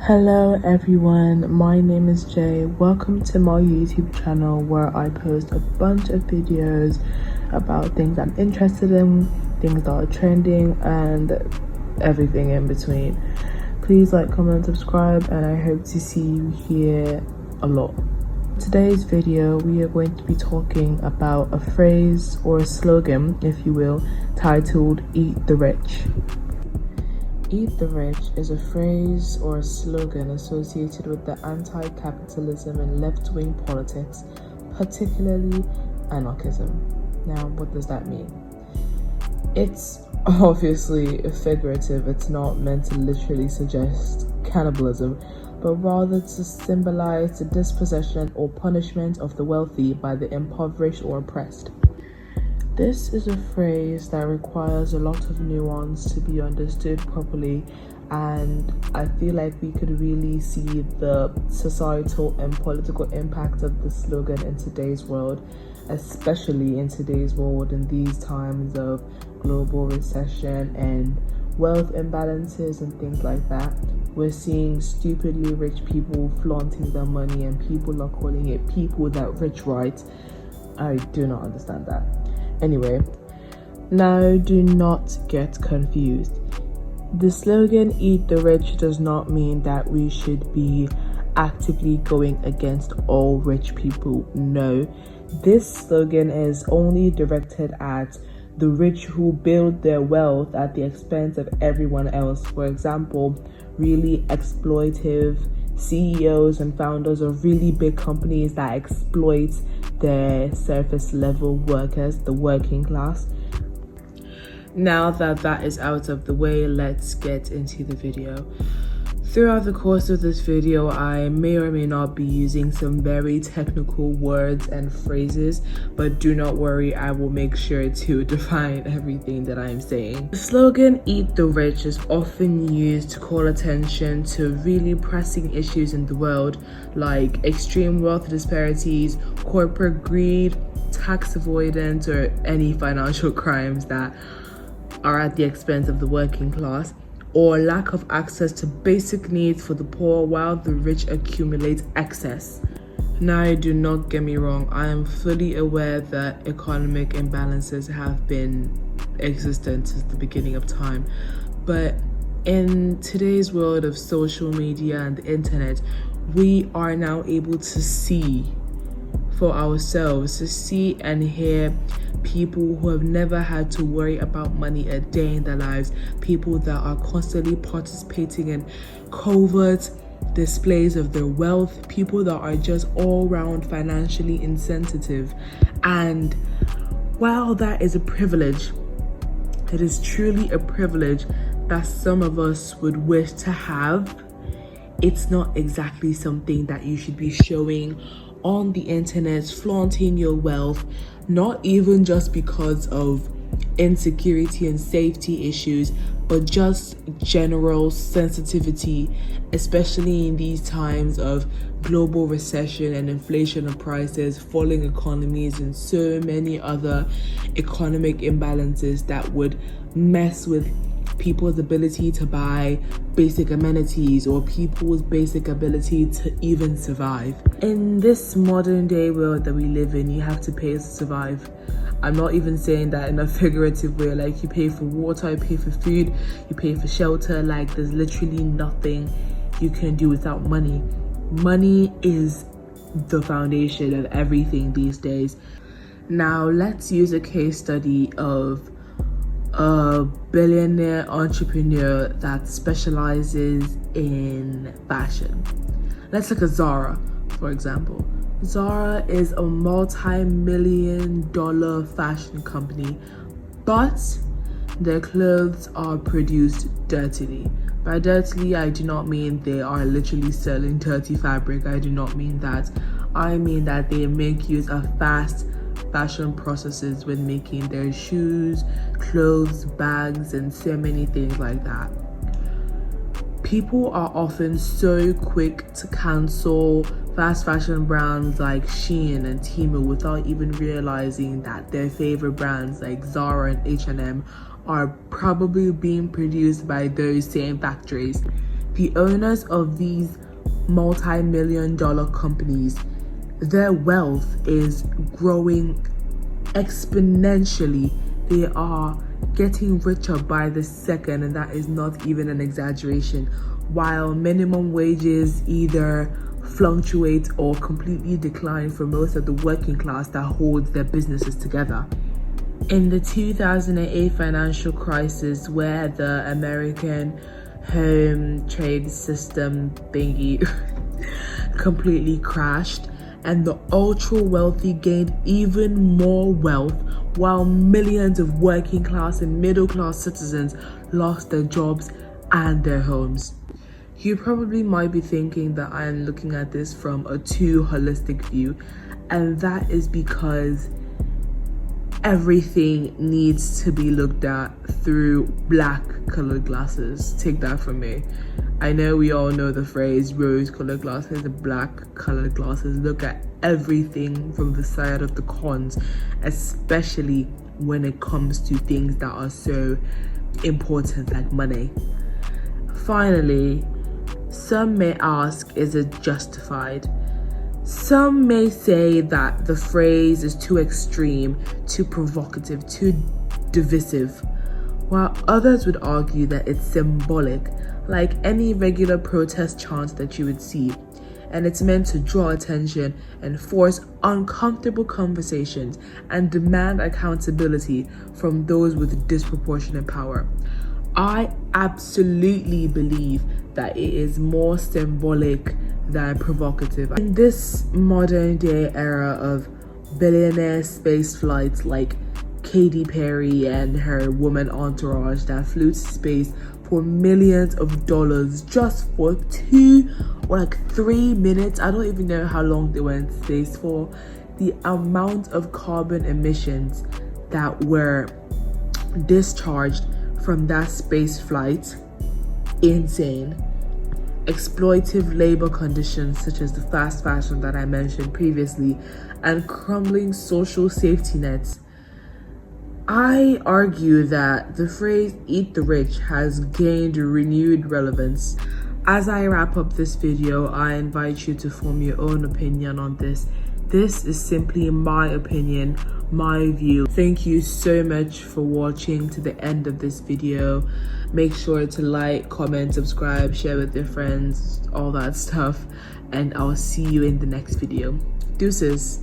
Hello everyone, my name is Jay. Welcome to my YouTube channel where I post a bunch of videos about things I'm interested in, things that are trending, and everything in between. Please like, comment, subscribe, and I hope to see you here a lot. Today's video, we are going to be talking about a phrase or a slogan, if you will, titled "Eat the Rich." Eat the rich is a phrase or a slogan associated with the anti-capitalism and left-wing politics, particularly anarchism. Now, what does that mean? It's obviously figurative. It's not meant to literally suggest cannibalism, but rather to symbolize the dispossession or punishment of the wealthy by the impoverished or oppressed. This is a phrase that requires a lot of nuance to be understood properly, and I feel like we could really see the societal and political impact of the slogan in today's world, especially in today's world in these times of global recession and wealth imbalances and things like that. We're seeing stupidly rich people flaunting their money, and people are calling it people that rich right. I do not understand that. Anyway, now do not get confused. The slogan "Eat the Rich" does not mean that we should be actively going against all rich people. No, this slogan is only directed at the rich who build their wealth at the expense of everyone else. For example, really exploitive CEOs and founders of really big companies that exploit their surface level workers, the working class. Now that is out of the way, let's get into the video. Throughout the course of this video, I may or may not be using some very technical words and phrases, but do not worry, I will make sure to define everything that I'm saying. The slogan "Eat the Rich" is often used to call attention to really pressing issues in the world, like extreme wealth disparities, corporate greed, tax avoidance, or any financial crimes that are at the expense of the working class, or lack of access to basic needs for the poor while the rich accumulate excess. Now, do not get me wrong, I am fully aware that economic imbalances have been existent since the beginning of time, but in today's world of social media and the internet, we are now able to see for ourselves, to see and hear people who have never had to worry about money a day in their lives, people that are constantly participating in covert displays of their wealth, people that are just all round financially insensitive. And while that is a privilege, it is truly a privilege that some of us would wish to have. It's not exactly something that you should be showing on the internet, flaunting your wealth, not even just because of insecurity and safety issues, but just general sensitivity, especially in these times of global recession and inflation of prices, falling economies, and so many other economic imbalances that would mess with people's ability to buy basic amenities or people's basic ability to even survive. In this modern day world that we live in, you have to pay to survive. I'm not even saying that in a figurative way, like you pay for water, you pay for food, you pay for shelter. Like there's literally nothing you can do without money. Money is the foundation of everything these days. Now let's use a case study of a billionaire entrepreneur that specializes in fashion. Let's look at Zara, for example. Zara is a multi-million-dollar fashion company, but their clothes are produced dirtily. By dirtily, I do not mean they are literally selling dirty fabric. I do not mean that. I mean that they make use of fast fashion processes when making their shoes, clothes, bags, and so many things like that. People are often so quick to cancel fast fashion brands like Shein and Temu without even realizing that their favorite brands like Zara and H&M are probably being produced by those same factories. The owners of these multi-million-dollar companies, their wealth is growing exponentially. They are getting richer by the second, and that is not even an exaggeration, while minimum wages either fluctuate or completely decline for most of the working class that holds their businesses together. In the 2008 financial crisis, where the American home trade system thingy completely crashed and the ultra wealthy gained even more wealth, while millions of working class and middle class citizens lost their jobs and their homes. You probably might be thinking that I am looking at this from a too holistic view, and that is because everything needs to be looked at through black colored glasses. Take that from me. I know we all know the phrase rose colored glasses and black colored glasses. Look at everything from the side of the cons, especially when it comes to things that are so important like money. Finally, some may ask, is it justified? Some may say that the phrase is too extreme, too provocative, too divisive, while others would argue that it's symbolic, like any regular protest chant that you would see, and it's meant to draw attention and force uncomfortable conversations and demand accountability from those with disproportionate power. I absolutely believe that it is more symbolic than provocative. In this modern day era of billionaire space flights like Katy Perry and her woman entourage that flew to space for millions of dollars just for 2 or like 3 minutes, I don't even know how long they were in space for, the amount of carbon emissions that were discharged from that space flight, insane. Exploitative labor conditions such as the fast fashion that I mentioned previously, and crumbling social safety nets. I argue that the phrase eat the rich has gained renewed relevance. As I wrap up this video, I invite you to form your own opinion on this. This is simply my opinion, my view. Thank you so much for watching to the end of this video. Make sure to like, comment, subscribe, share with your friends, all that stuff. And I'll see you in the next video. Deuces.